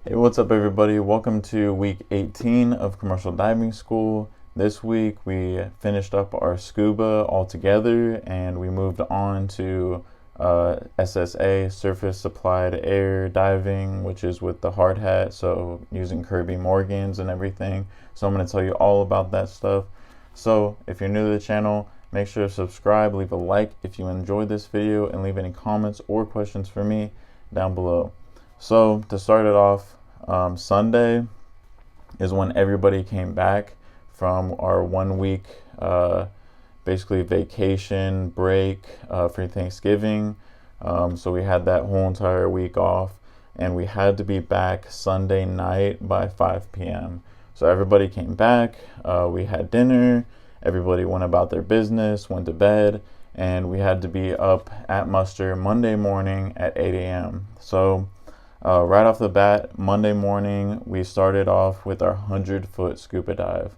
Hey, what's up, everybody? Welcome to week 18 of commercial diving school. This week we finished up our scuba altogether and we moved on to SSA, surface supplied air diving, which is with the hard hat, so using Kirby Morgans and everything. So I'm going to tell you all about that stuff. So if you're new to the channel, make sure to subscribe, leave a like if you enjoyed this video, and leave any comments or questions for me down below. So to start it off, Sunday is when everybody came back from our 1 week basically vacation break for Thanksgiving. So we had that whole entire week off, and we had to be back Sunday night by 5 p.m. So everybody came back, we had dinner, everybody went about their business, went to bed, and we had to be up at muster Monday morning at 8 a.m. So right off the bat, Monday morning, we started off with our 100-foot scuba dive.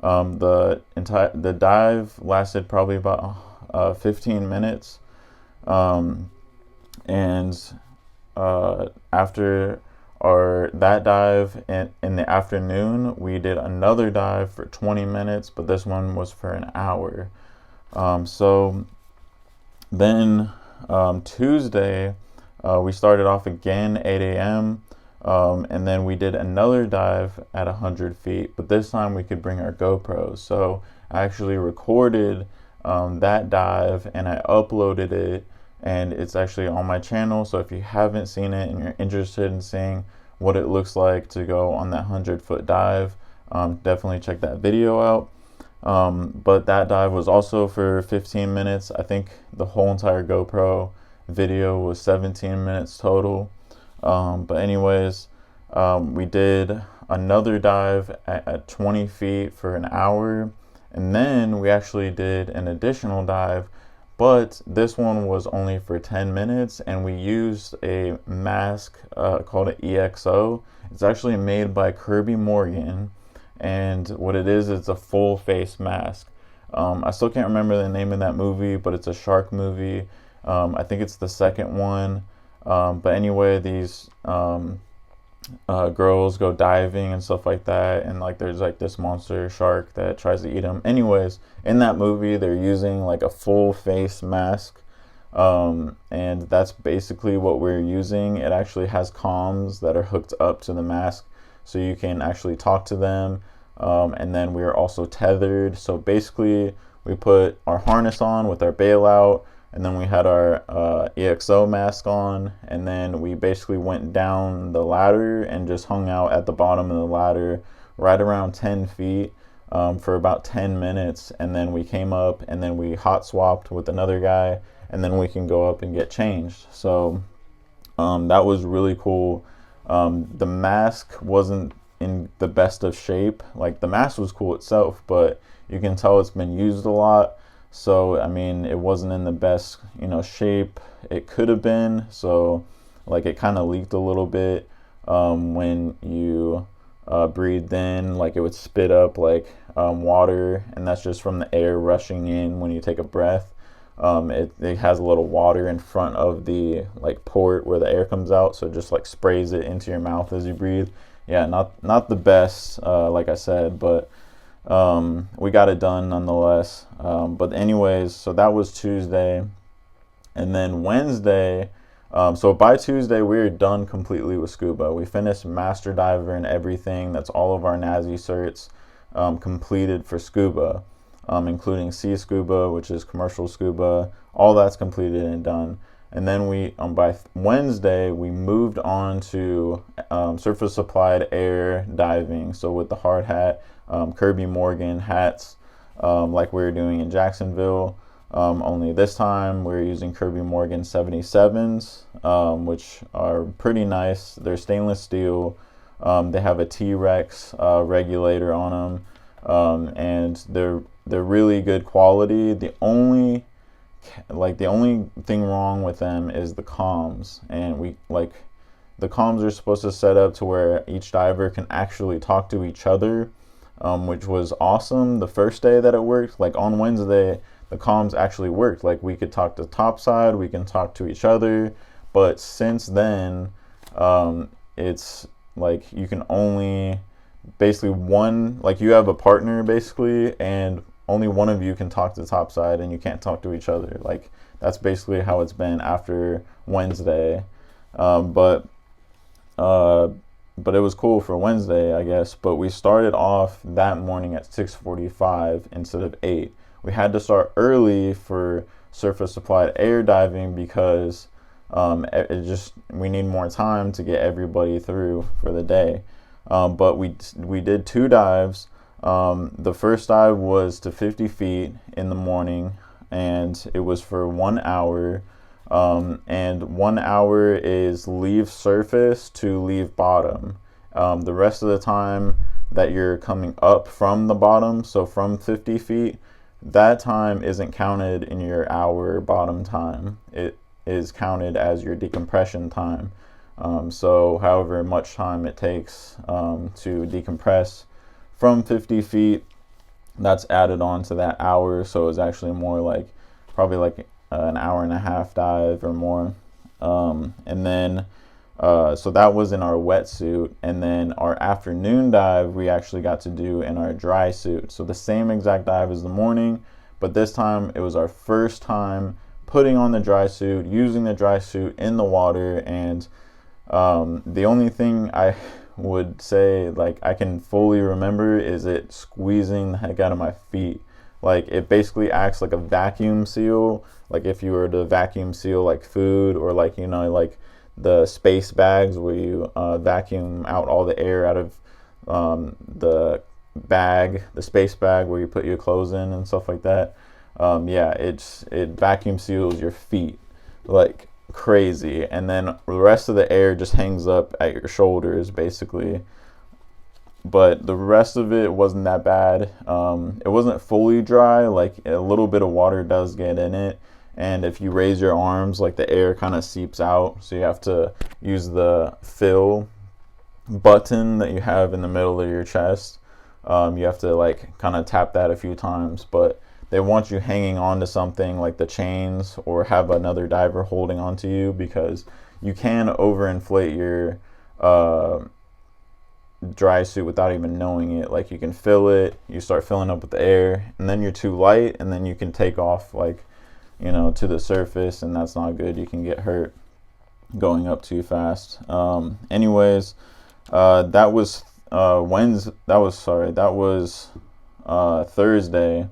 The dive lasted probably about 15 minutes, and after that dive in the afternoon, we did another dive for 20 minutes, but this one was for an hour. So then Tuesday, we started off again 8 a.m. And then we did another dive at 100 feet, but this time we could bring our GoPros. So I actually recorded that dive and I uploaded it, and it's actually on my channel. So if you haven't seen it and you're interested in seeing what it looks like to go on that 100-foot dive, definitely check that video out. But that dive was also for 15 minutes. I think the whole entire GoPro video was 17 minutes total. But anyways, we did another dive at 20 feet for an hour, and then we actually did an additional dive, but this one was only for 10 minutes, and we used a mask called an EXO. It's actually made by Kirby Morgan, and what it is, it's a full face mask. I still can't remember the name of that movie, but it's a shark movie. I think it's the second one. But anyway, these girls go diving and stuff like that, and like there's like this monster shark that tries to eat them. Anyways, in that movie, they're using like a full face mask, and that's basically what we're using. It actually has comms that are hooked up to the mask, so you can actually talk to them. And then we are also tethered. So basically, we put our harness on with our bailout, and then we had our EXO mask on, and then we basically went down the ladder and just hung out at the bottom of the ladder right around 10 feet for about 10 minutes, and then we came up and then we hot swapped with another guy, and then we can go up and get changed. So that was really cool. The mask wasn't in the best of shape. Like, the mask was cool itself, but you can tell it's been used a lot. So I mean, it wasn't in the best shape it could have been. So like, it kind of leaked a little bit when you breathed in. Like, it would spit up like water, and that's just from the air rushing in when you take a breath. It has a little water in front of the like port where the air comes out, so it just like sprays it into your mouth as you breathe. Yeah, not the best, like I said, but we got it done nonetheless. But anyways, so that was Tuesday, and then Wednesday. So by Tuesday, we were done completely with scuba. We finished master diver and everything. That's all of our NASI certs completed for scuba, including sea scuba, which is commercial scuba. All that's completed and done. And then we by Wednesday, we moved on to surface supplied air diving. So with the hard hat, Kirby Morgan hats, like we were doing in Jacksonville. Only this time we're using Kirby Morgan 77s, which are pretty nice. They're stainless steel. They have a T-Rex regulator on them, and they're really good quality. The only thing wrong with them is the comms, and the comms are supposed to set up to where each diver can actually talk to each other, which was awesome the first day that it worked. Like, on Wednesday, the comms actually worked. Like, we could talk to topside, we can talk to each other, but since then, it's like you can only basically you have a partner basically, and only one of you can talk to topside, and you can't talk to each other. Like that's basically how it's been after Wednesday. Um, but uh, but it was cool for Wednesday, I guess. But we started off that morning at 6:45 instead of 8. We had to start early for surface applied air diving because we need more time to get everybody through for the day. But we did 2 dives. The first dive was to 50 feet in the morning, and it was for 1 hour. And 1 hour is leave surface to leave bottom. The rest of the time that you're coming up from the bottom, so from 50 feet, that time isn't counted in your hour bottom time. It is counted as your decompression time. So however much time it takes to decompress from 50 feet, that's added on to that hour. So it's actually more like probably like an hour and a half dive or more. And then so that was in our wetsuit, and then our afternoon dive we actually got to do in our dry suit. So the same exact dive as the morning, but this time it was our first time putting on the dry suit, using the dry suit in the water. And the only thing I would say like I can fully remember is it squeezing the heck out of my feet. Like it basically acts like a vacuum seal. Like if you were to vacuum seal like food, or like, you know, like the space bags where you vacuum out all the air out of the space bag where you put your clothes in and stuff like that. Yeah, it vacuum seals your feet like crazy, and then the rest of the air just hangs up at your shoulders basically. But the rest of it wasn't that bad. It wasn't fully dry, like a little bit of water does get in it, and if you raise your arms, like the air kind of seeps out, so you have to use the fill button that you have in the middle of your chest. You have to like kind of tap that a few times, but they want you hanging on to something like the chains, or have another diver holding on to you, because you can overinflate your dry suit without even knowing it. Like you can fill it, you start filling up with the air, and then you're too light, and then you can take off like, you know, to the surface, and that's not good. You can get hurt going up too fast. Anyways, that was Wednesday. That was Thursday.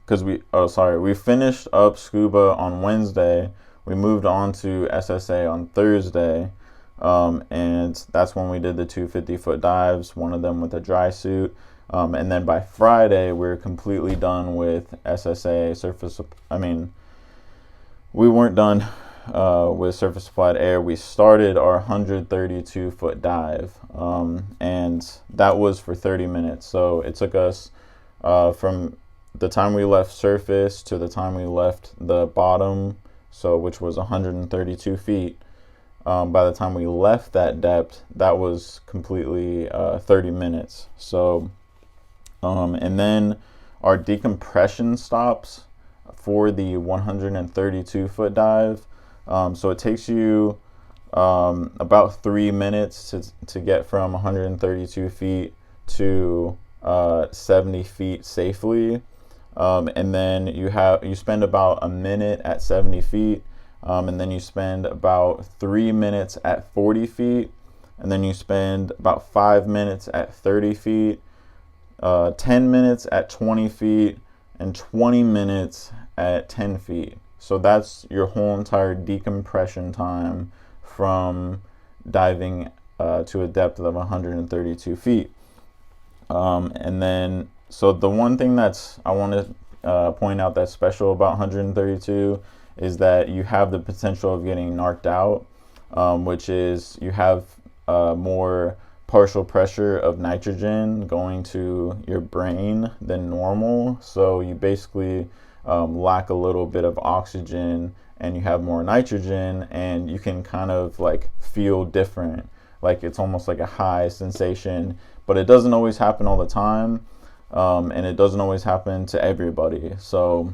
Because we finished up scuba on Wednesday. We moved on to SSA on Thursday. And that's when we did the 250-foot dives, one of them with a dry suit. And then by Friday, we're completely done with SSA surface. We weren't done with surface applied air. We started our 132-foot dive, and that was for 30 minutes. So it took us from the time we left surface to the time we left the bottom, so which was 132 feet. By the time we left that depth, that was completely 30 minutes. So, and then our decompression stops for the 132-foot dive. So it takes you about 3 minutes to get from 132 feet to 70 feet safely. And then you spend about a minute at 70 feet. And then you spend about 3 minutes at 40 feet, and then you spend about 5 minutes at 30 feet, 10 minutes at 20 feet, and 20 minutes at 10 feet. So that's your whole entire decompression time from diving to a depth of 132 feet. And then, so the one thing I want to point out that's special about 132 is that you have the potential of getting narked out, which is you have more partial pressure of nitrogen going to your brain than normal. So you basically lack a little bit of oxygen, and you have more nitrogen, and you can kind of like feel different. Like it's almost like a high sensation, but it doesn't always happen all the time, and it doesn't always happen to everybody. So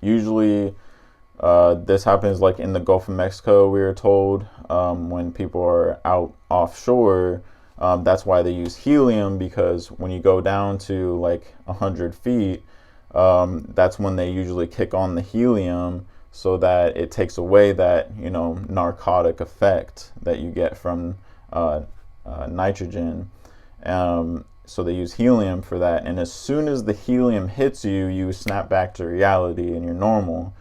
usually This happens like in the Gulf of Mexico, we were told, when people are out offshore. That's why they use helium, because when you go down to like 100 feet, that's when they usually kick on the helium, so that it takes away that, narcotic effect that you get from nitrogen. So they use helium for that. And as soon as the helium hits you, you snap back to reality and you're normal.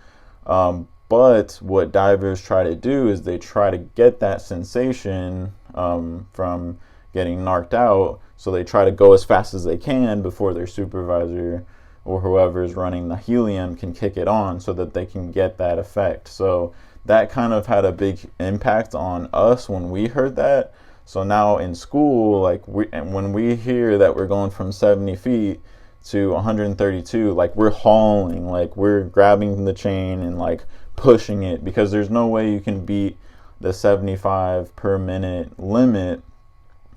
But what divers try to do is they try to get that sensation from getting knocked out. So they try to go as fast as they can before their supervisor or whoever is running the helium can kick it on, so that they can get that effect. So that kind of had a big impact on us when we heard that. So now in school, like when we hear that we're going from 70 feet to 132, like we're hauling, like we're grabbing the chain and like pushing it, because there's no way you can beat the 75 per minute limit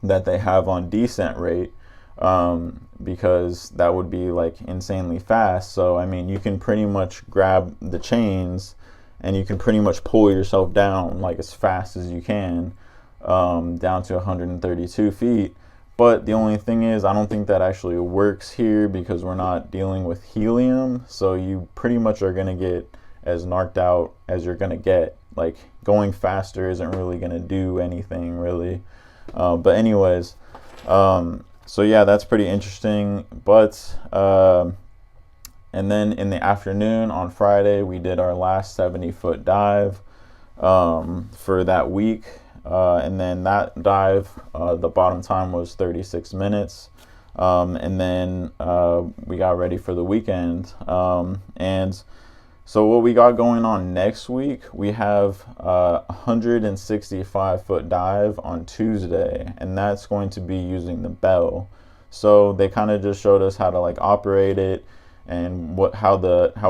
that they have on descent rate, because that would be like insanely fast. So I mean, you can pretty much grab the chains and you can pretty much pull yourself down like as fast as you can, down to 132 feet. But the only thing is, I don't think that actually works here, because we're not dealing with helium. So you pretty much are going to get as knocked out as you're going to get. Like going faster isn't really going to do anything really. But anyways, so yeah, that's pretty interesting. But and then in the afternoon on Friday, we did our last 70-foot dive for that week. And then that dive, the bottom time was 36 minutes. And then we got ready for the weekend. And so what we got going on next week, we have a 165-foot dive on Tuesday, and that's going to be using the bell. So they kind of just showed us how to like operate it and how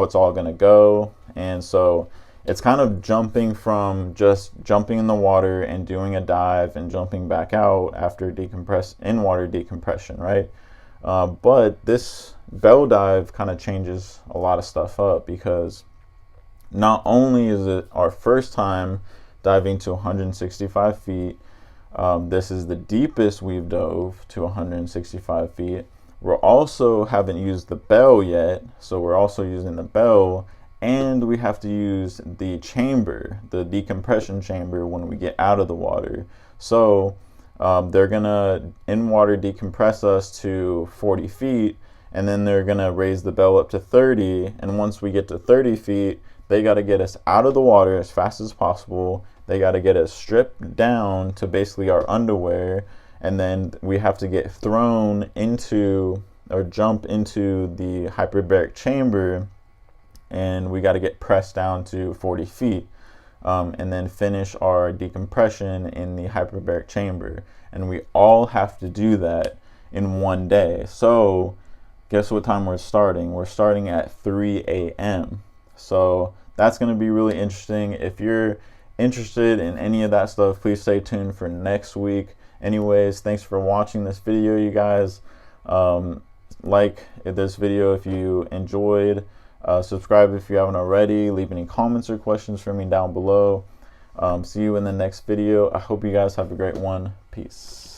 it's all going to go. And so it's kind of jumping from just jumping in the water and doing a dive and jumping back out after in water decompression, right? But this bell dive kind of changes a lot of stuff up, because not only is it our first time diving to 165 feet, this is the deepest we've dove, to 165 feet. We're also haven't used the bell yet, so we're also using the bell, and we have to use the chamber, the decompression chamber, when we get out of the water. So they're gonna in water decompress us to 40 feet, and then they're gonna raise the bell up to 30. And once we get to 30 feet, they got to get us out of the water as fast as possible. They got to get us stripped down to basically our underwear, and then we have to get thrown into or jump into the hyperbaric chamber, and we got to get pressed down to 40 feet, and then finish our decompression in the hyperbaric chamber. And we all have to do that in one day. So guess what time we're starting? We're starting at 3 a.m. So that's going to be really interesting. If you're interested in any of that stuff, please stay tuned for next week. Anyways, thanks for watching this video, you guys. Like this video if you enjoyed. Subscribe if you haven't already. Leave any comments or questions for me down below. See you in the next video. I hope you guys have a great one. Peace.